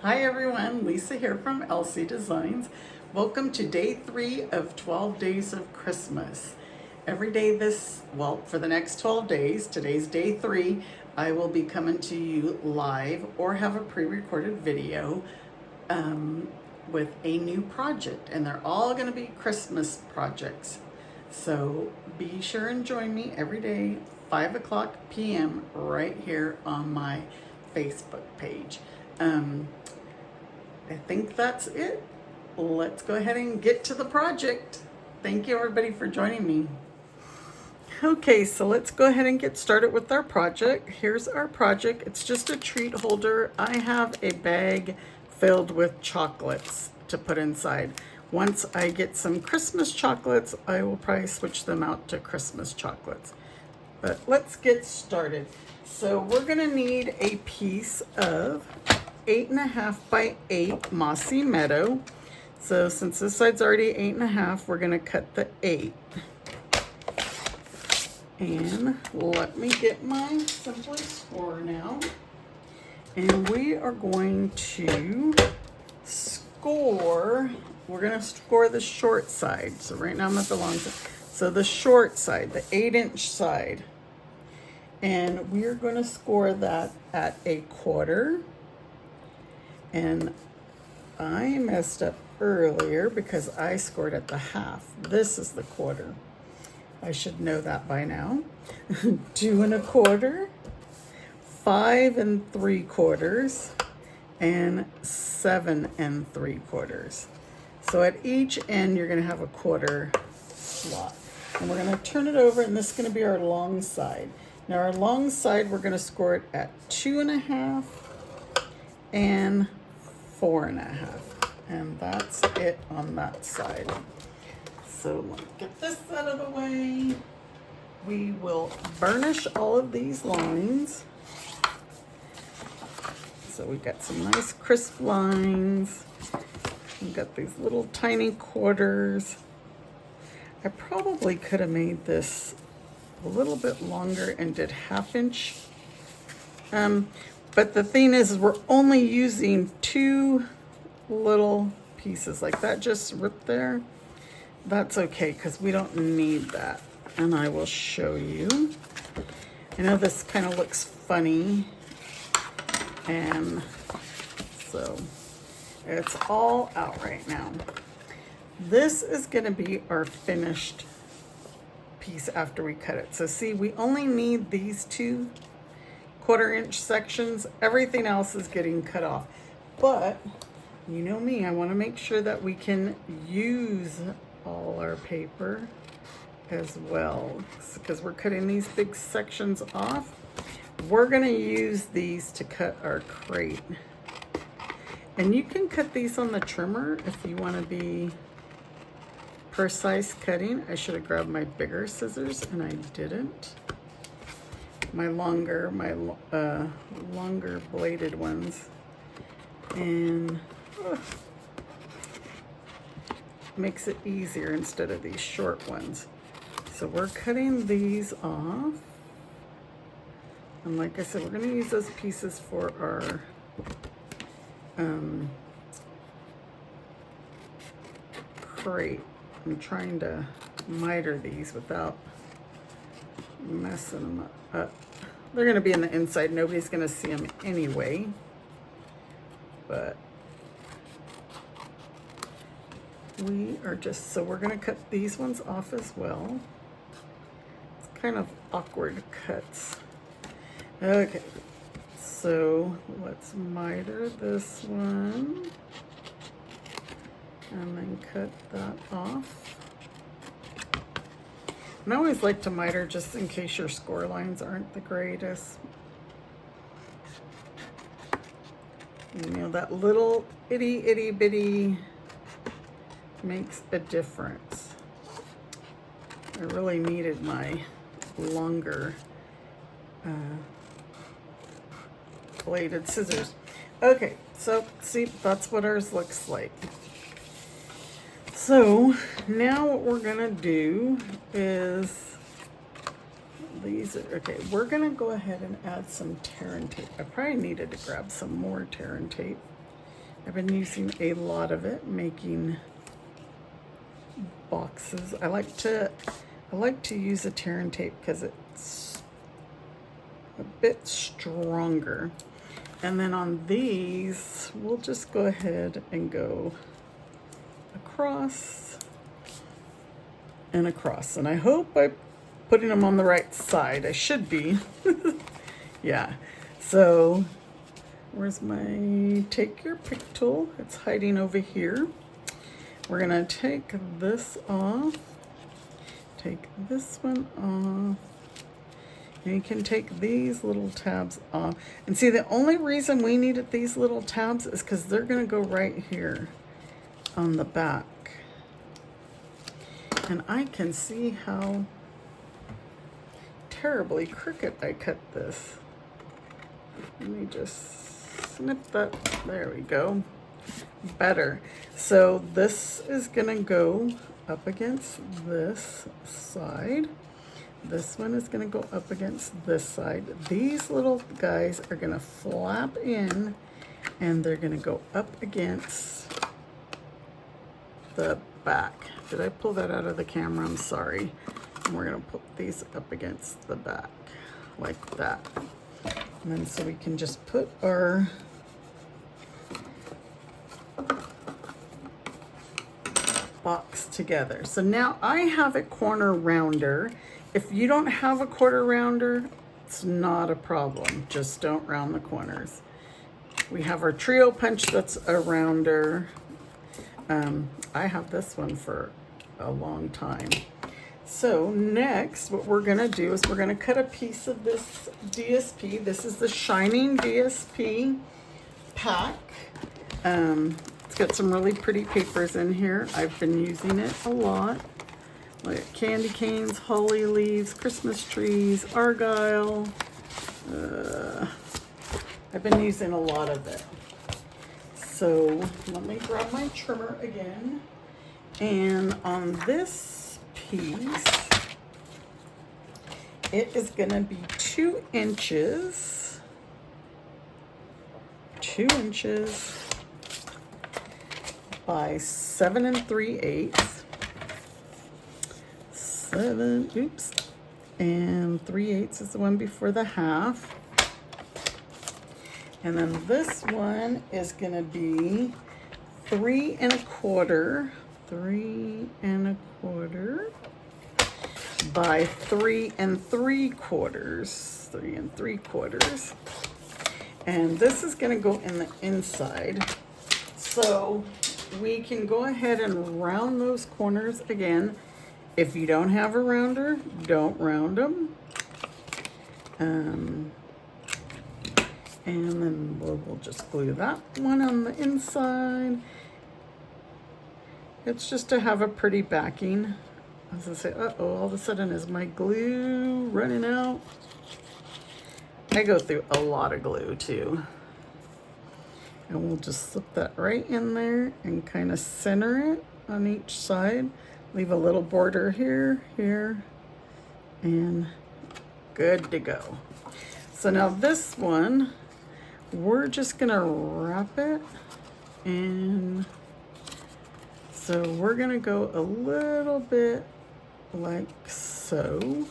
Hi everyone, Lisa here from LC Designs. Welcome to day 3 of 12 days of Christmas. Every day for the next 12 days, today's day 3, I will be coming to you live or have a pre-recorded video with a new project, and they're all going to be Christmas projects. So be sure and join me every day, 5 o'clock p.m. right here on my Facebook page. I think that's it. Let's go ahead and get to the project. Thank you everybody for joining me. Okay, so let's go ahead and get started with our project. Here's our project. It's just a treat holder. I have a bag filled with chocolates to put inside. Once I get some Christmas chocolates, I will probably switch them out to Christmas chocolates. But let's get started. So we're gonna need a piece of 8.5 by 8 Mossy Meadow. So since this side's already 8.5, we're gonna cut the 8. And let me get my Simply Score now. And we are going to score, we're gonna score the short side. So right now I'm at the long side. So the short side, the 8-inch side. And we're gonna score that at 1/4. And I messed up earlier because I scored at the half. This is the 1/4. I should know that by now. 2 1/4, 5 3/4, and 7 3/4. So at each end, you're gonna have a 1/4 slot. And we're gonna turn it over, and this is gonna be our long side. Now our long side, we're gonna score it at 2 1/2 and 4 1/2, and that's it on that side. So let me get this out of the way. We will burnish all of these lines. So we got some nice crisp lines. We've got these little tiny quarters. I probably could have made this a little bit longer and did 1/2 inch. But the thing is we're only using 2 little pieces like that just ripped there. That's okay because we don't need that. And I will show you. I know this kind of looks funny. And so it's all out right now. This is going to be our finished piece after we cut it. So see, we only need these 2 1/4-inch sections. Everything else is getting cut off. But you know me, I want to make sure that we can use all our paper as well, because we're cutting these big sections off. We're going to use these to cut our crate. And you can cut these on the trimmer if you want to be precise cutting. I should have grabbed my bigger scissors and I didn't. My longer bladed ones, and makes it easier instead of these short ones. So we're cutting these off, and like I said, we're going to use those pieces for our crate. I'm trying to miter these without messing them up. They're going to be in the inside. Nobody's going to see them anyway. But we are just, so we're going to cut these ones off as well. It's kind of awkward cuts. Okay, so let's miter this one and then cut that off. And I always like to miter just in case your score lines aren't the greatest. You know, that little itty bitty makes a difference. I really needed my longer bladed scissors. Okay, so see, that's what ours looks like. So now what we're gonna do is these are, okay, we're gonna go ahead and add some tear and tape. I probably needed to grab some more tear and tape. I've been using a lot of it making boxes. I like to use a tear and tape because it's a bit stronger. And then on these, we'll just go ahead and go across and across. And I hope I'm putting them on the right side. I should be. Yeah. So where's my take your pick tool? It's hiding over here. We're gonna take this off, take this one off, and you can take these little tabs off. And see, the only reason we needed these little tabs is because they're gonna go right here on the back. And I can see how terribly crooked I cut this. Let me just snip that, there we go. Better. So this is gonna go up against this side. This one is gonna go up against this side. These little guys are gonna flap in and they're gonna go up against the back. Did I pull that out of the camera? I'm sorry. And we're gonna put these up against the back like that. And then so we can just put our box together. So now I have a corner rounder. If you don't have a quarter rounder, it's not a problem. Just don't round the corners. We have our trio punch that's a rounder. I have this one for a long time. So next, what we're gonna do is we're gonna cut a piece of this DSP. This is the Shining DSP pack. It's got some really pretty papers in here. I've been using it a lot. Like candy canes, holly leaves, Christmas trees, argyle. I've been using a lot of it. So let me grab my trimmer again. And on this piece, it is gonna be 2 inches. 2 inches by 7 3/8. 7, oops, and 3/8 is the one before the half. And then this one is gonna be 3 1/4, 3 1/4 by 3 3/4, 3 3/4. And this is gonna go in the inside. So we can go ahead and round those corners again. If you don't have a rounder, don't round them. And then we'll just glue that one on the inside. It's just to have a pretty backing. As I say, uh-oh, all of a sudden is my glue running out? I go through a lot of glue too. And we'll just slip that right in there and kind of center it on each side. Leave a little border here, here, and good to go. So now this one, we're just gonna wrap it, and so we're gonna go a little bit like so.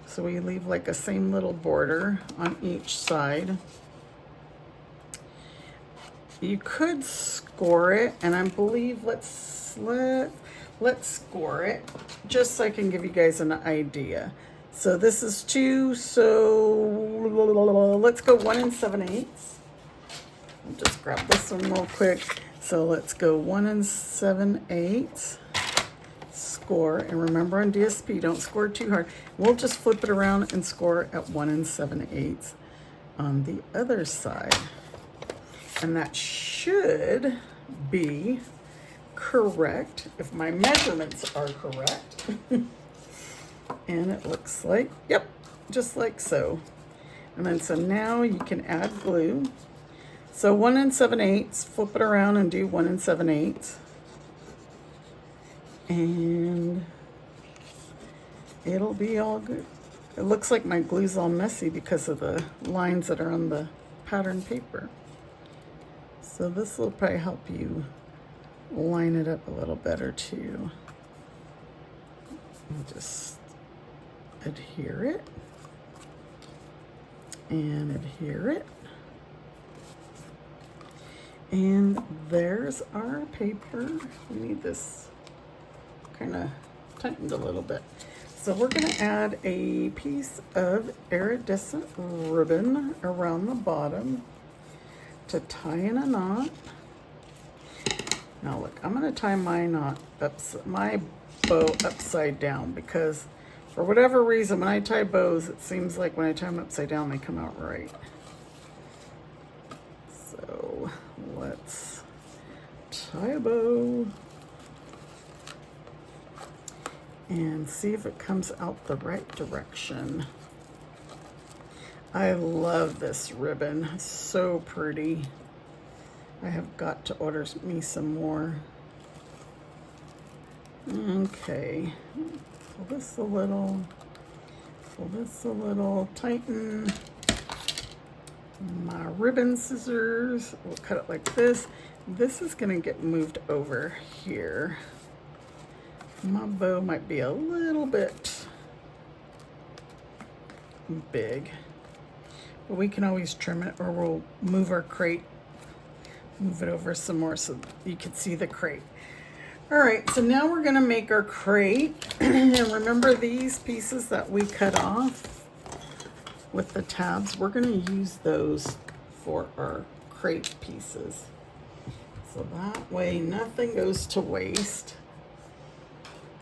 So we leave like a same little border on each side. You could score it, and I believe let's score it just so I can give you guys an idea. So this is 2, so let's go 1 7/8. I'll just grab this one real quick. So let's go 1 7/8. Score, and remember on DSP, don't score too hard. We'll just flip it around and score at 1 7/8 on the other side. And that should be correct if my measurements are correct. And it looks like, yep, just like so. And then so now you can add glue. So 1 7/8, flip it around and do 1 7/8. And it'll be all good. It looks like my glue's all messy because of the lines that are on the pattern paper. So this will probably help you line it up a little better too. And just adhere it and adhere it. And there's our paper. We need this kind of tightened a little bit. So we're going to add a piece of iridescent ribbon around the bottom to tie in a knot. Now look, I'm going to tie my bow upside down, because for whatever reason when I tie bows, it seems like when I tie them upside down they come out right. So let's tie a bow and see if it comes out the right direction. I love this ribbon, it's so pretty. I have got to order me some more. Okay, pull this a little, tighten my ribbon scissors. We'll cut it like this. This is gonna get moved over here. My bow might be a little bit big, but we can always trim it, or we'll move our crate, move it over some more so you can see the crate. All right, so now we're gonna make our crate. And remember these pieces that we cut off with the tabs, we're gonna use those for our crate pieces. So that way nothing goes to waste.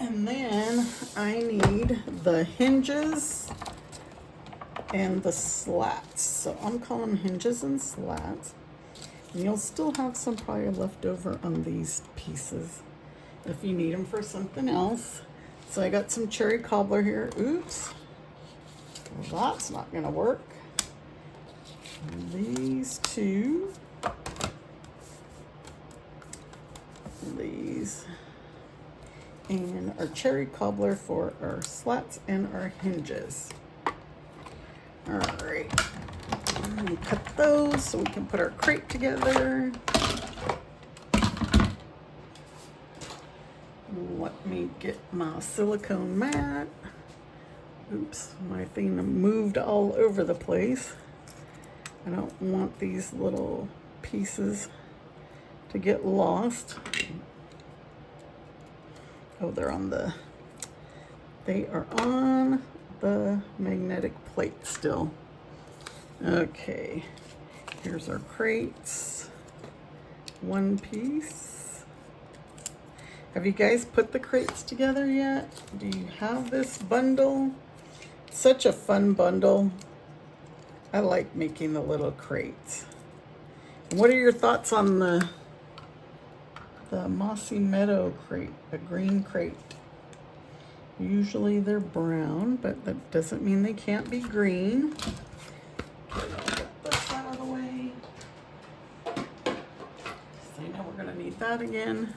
And then I need the hinges and the slats. So I'm calling them hinges and slats. And you'll still have some probably left over on these pieces if you need them for something else. So I got some cherry cobbler here. Oops, well, that's not gonna work. These two, these, and our cherry cobbler for our slats and our hinges. All right, I'm gonna cut those so we can put our crate together. Let me get my silicone mat. Oops, my thing moved all over the place. I don't want these little pieces to get lost. Oh, they are on the magnetic plate still. Okay, here's our crates. One piece. Have you guys put the crates together yet? Do you have this bundle? Such a fun bundle. I like making the little crates. What are your thoughts on the Mossy Meadow crate, a green crate? Usually they're brown, but that doesn't mean they can't be green. Okay, I'll get this out of the way. So I know we're gonna need that again.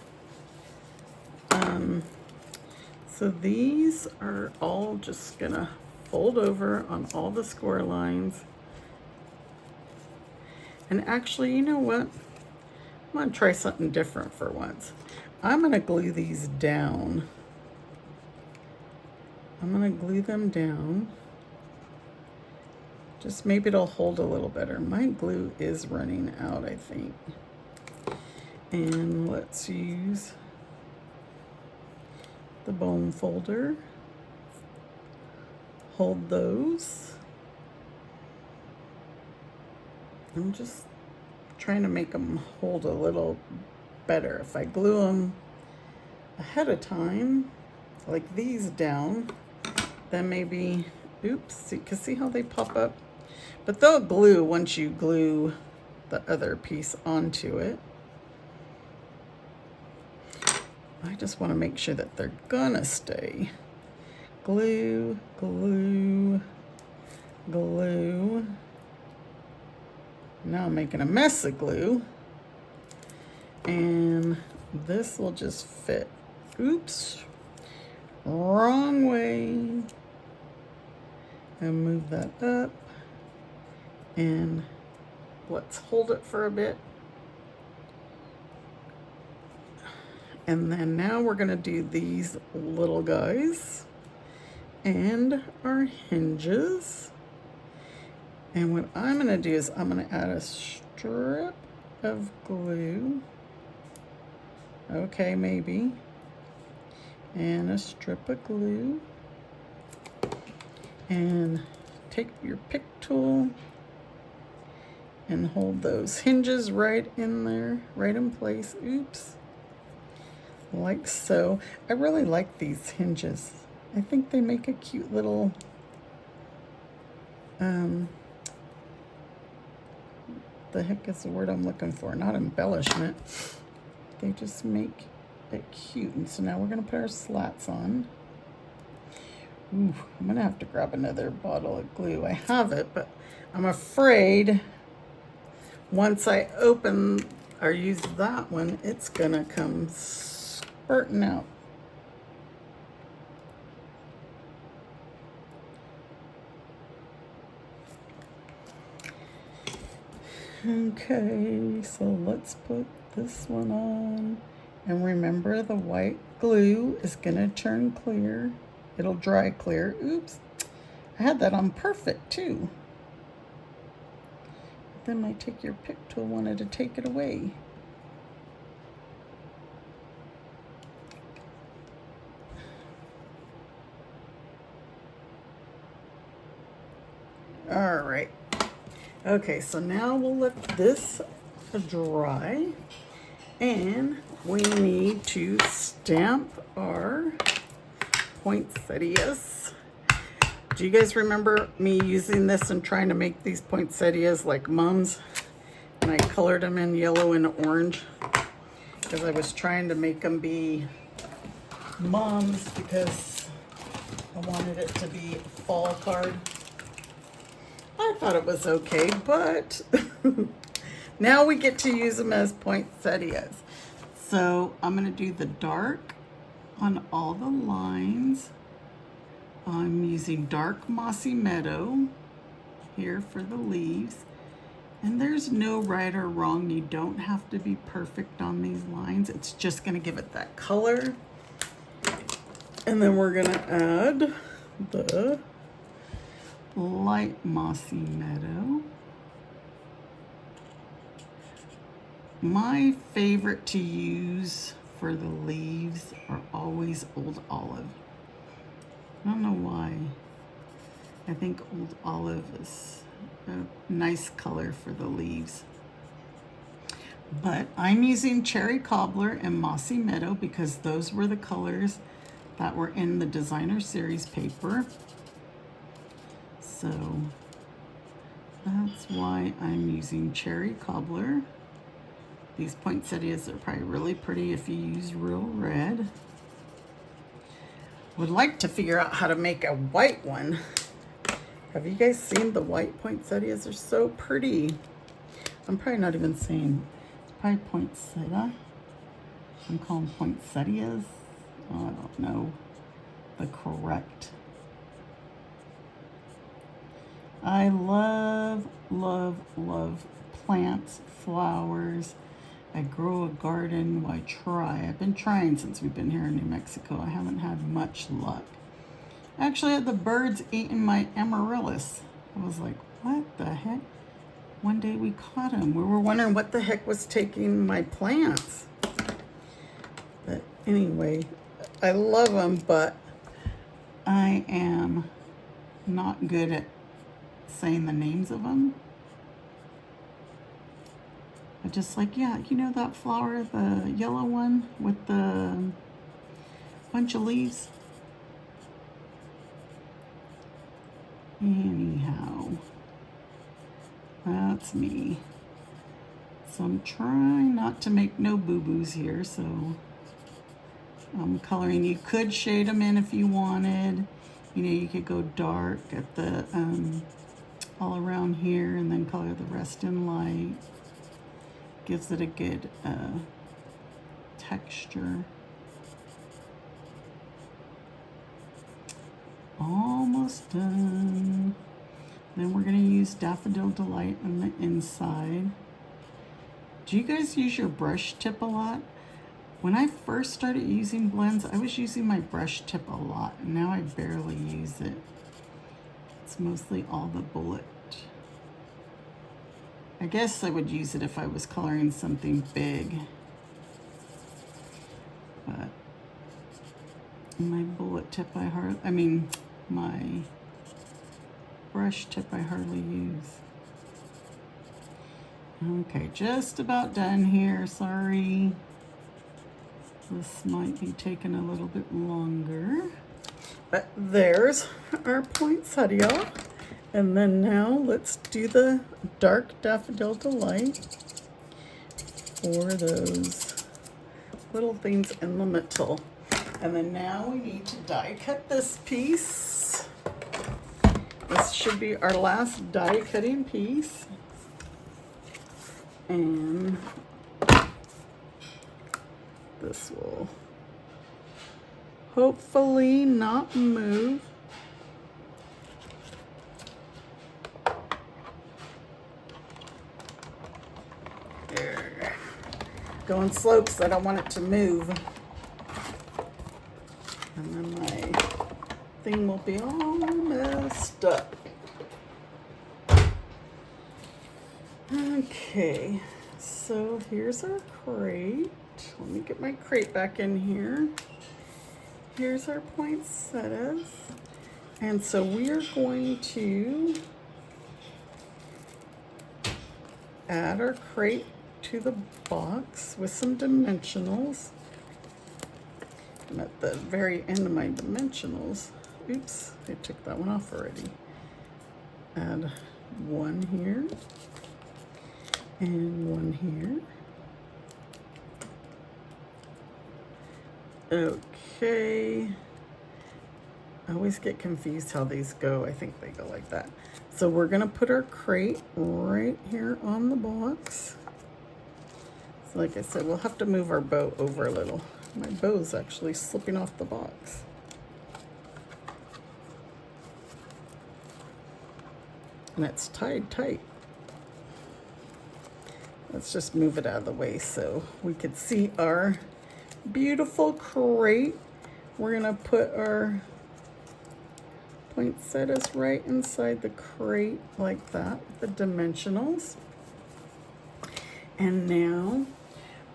So these are all just gonna fold over on all the score lines. And actually, you know what? I'm gonna try something different for once. I'm gonna glue these down. I'm gonna glue them down. Just maybe it'll hold a little better. My glue is running out, I think. And let's use the bone folder. Hold those. I'm just trying to make them hold a little better. If I glue them ahead of time, like these down, then maybe, oops, you can see how they pop up? But they'll glue once you glue the other piece onto it. I just want to make sure that they're gonna stay. Glue, glue, glue. Now I'm making a mess of glue. And this will just fit. Oops, wrong way. And move that up. And let's hold it for a bit. And then now we're gonna do these little guys and our hinges. And what I'm gonna do is I'm gonna add a strip of glue. Okay, maybe. And a strip of glue. And take your pick tool and hold those hinges right in there, right in place. Oops. Like so. I really like these hinges. I think they make a cute little the heck is the word I'm looking for? Not embellishment. They just make it cute. And so now we're gonna put our slats on. Ooh, I'm gonna have to grab another bottle of glue. I have it, but I'm afraid once I open or use that one, it's gonna come spurting out. Okay, so let's put this one on. And remember, the white glue is gonna turn clear. It'll dry clear. Oops, I had that on perfect too. Then my take your pick tool wanted to take it away. All right. Okay, so now we'll let this dry, and we need to stamp our poinsettias. Do you guys remember me using this and trying to make these poinsettias like mums? And I colored them in yellow and orange because I was trying to make them be mums because I wanted it to be a fall card. I thought it was okay, but now we get to use them as poinsettias. So I'm going to do the dark on all the lines. I'm using dark mossy meadow here for the leaves. And there's no right or wrong. You don't have to be perfect on these lines. It's just going to give it that color. And then we're going to add the light mossy meadow. My favorite to use for the leaves are always Old Olive. I don't know why. I think Old Olive is a nice color for the leaves. But I'm using Cherry Cobbler and Mossy Meadow because those were the colors that were in the designer series paper. So that's why I'm using Cherry Cobbler. These poinsettias are probably really pretty if you use real red. Would like to figure out how to make a white one. Have you guys seen the white poinsettias? They're so pretty. I'm probably not even saying, it's probably poinsettia. I'm calling poinsettias. Oh, I don't know the correct. I love, love, love plants, flowers. I grow a garden. Well, I try. I've been trying since we've been here in New Mexico. I haven't had much luck. I actually had the birds eating my amaryllis. I was like, what the heck? One day we caught them. We were wondering what the heck was taking my plants. But anyway, I love them, but I am not good at saying the names of them. I just like, yeah, you know that flower, the yellow one with the bunch of leaves? Anyhow, that's me. So I'm trying not to make no boo-boos here, so I'm coloring. You could shade them in if you wanted. You know, you could go dark at the all around here and then color the rest in light. Gives it a good texture. Almost done. Then we're going to use Daffodil Delight on the inside. Do you guys use your brush tip a lot? When I first started using blends, I was using my brush tip a lot, and now I barely use it. It's mostly all the bullet. I guess I would use it if I was coloring something big. But my bullet tip my brush tip I hardly use. Okay, just about done here, sorry. This might be taking a little bit longer. But there's our poinsettia. And then now let's do the dark daffodil delight for those little things in the middle. And then now we need to die cut this piece. This should be our last die cutting piece. And this will hopefully not move. There. Going slow because I don't want it to move. And then my thing will be all messed up. Okay, so here's our crate. Let me get my crate back in here. Here's our poinsettias. And so we are going to add our crate to the box with some dimensionals. I'm at the very end of my dimensionals. Oops, I took that one off already. Add one here and one here. Okay. I always get confused how these go. I think they go like that. So we're gonna put our crate right here on the box. So like I said, we'll have to move our bow over a little. My bow's actually slipping off the box. And it's tied tight. Let's just move it out of the way so we could see our beautiful crate. We're gonna put our poinsettias right inside the crate like that, the dimensionals. And now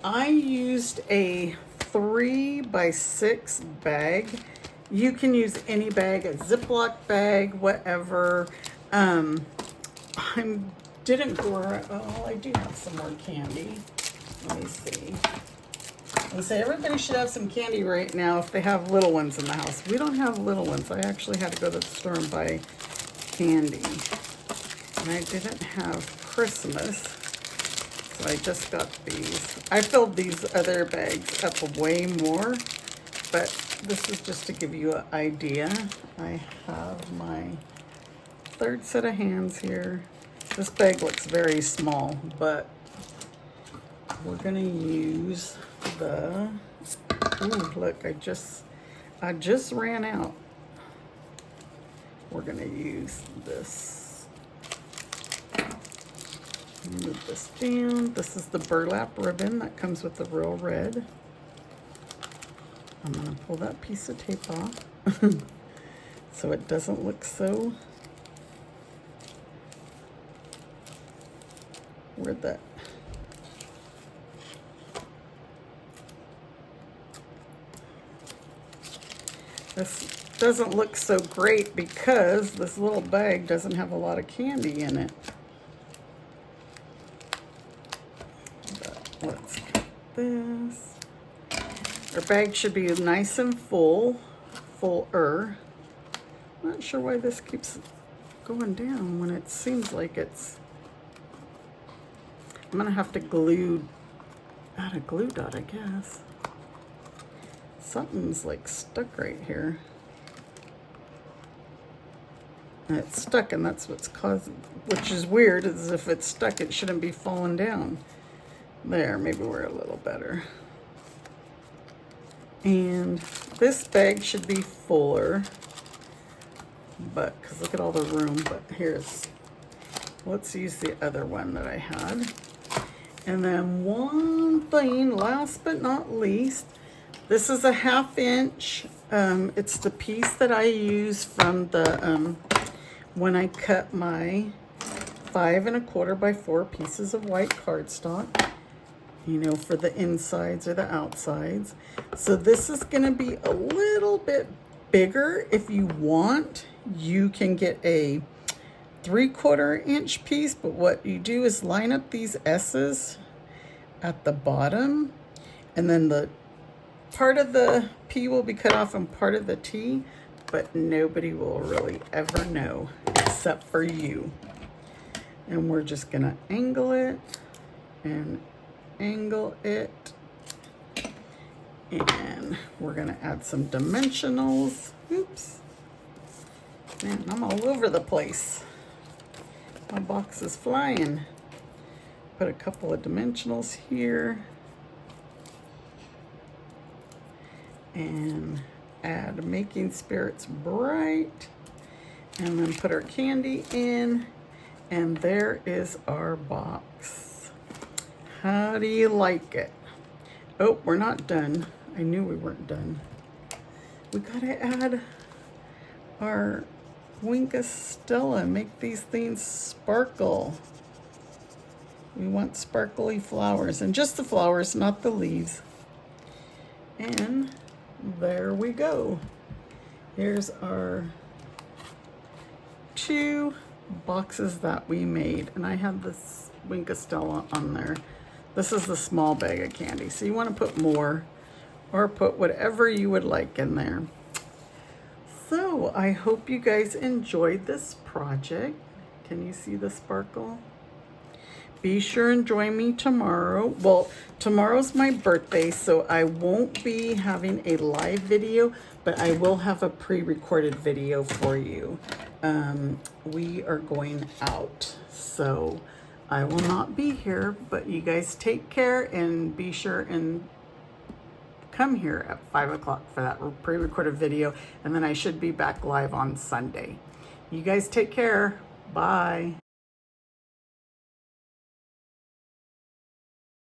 I used a 3x6 bag. You can use any bag, a Ziploc bag, whatever. I didn't grab, oh, I do have some more candy. Let me see. I say everybody should have some candy right now if they have little ones in the house. We don't have little ones. I actually had to go to the store and buy candy. And I didn't have Christmas, so I just got these. I filled these other bags up way more, but this is just to give you an idea. I have my third set of hands here. This bag looks very small, but we're gonna use the, ooh, look, I just ran out. We're gonna use this. Move this down. This is the burlap ribbon that comes with the real red. I'm gonna pull that piece of tape off so it doesn't look so, where'd that, this doesn't look so great because this little bag doesn't have a lot of candy in it. But let's cut this. Our bag should be nice and fuller. I'm not sure why this keeps going down when it seems like it's, I'm gonna have to add a glue dot, I guess. Something's like stuck right here. And it's stuck, and that's what's causing, which is weird, is if it's stuck, it shouldn't be falling down. There, maybe we're a little better. And this bag should be fuller, but, because look at all the room, but let's use the other one that I had. And then one thing, last but not least, this is a 1/2 inch. It's the piece that I use from the, when I cut my 5 1/4 by 4 pieces of white cardstock, you know, for the insides or the outsides. So this is gonna be a little bit bigger. If you want, you can get a 3/4 inch piece, but what you do is line up these S's at the bottom, and then the part of the P will be cut off and part of the T, but nobody will really ever know except for you. And we're just gonna angle it and angle it, and we're gonna add some dimensionals. Oops, man, I'm all over the place. My box is flying. Put a couple of dimensionals here and add Making Spirits Bright, and then put our candy in, and there is our box. How do you like it? Oh, we're not done. I knew we weren't done. We gotta add our Winka Stella, make these things sparkle. We want sparkly flowers, and just the flowers, not the leaves. And there we go. Here's our 2 boxes that we made, and I have this Winka Stella on there. This is the small bag of candy, so you want to put more or put whatever you would like in there. So I hope you guys enjoyed this project. Can you see the sparkle? Be sure and join me tomorrow. Well, tomorrow's my birthday, so I won't be having a live video, but I will have a pre-recorded video for you. We are going out, so I will not be here, but you guys take care and be sure and come here at 5 o'clock for that pre-recorded video, and then I should be back live on Sunday. You guys take care. Bye.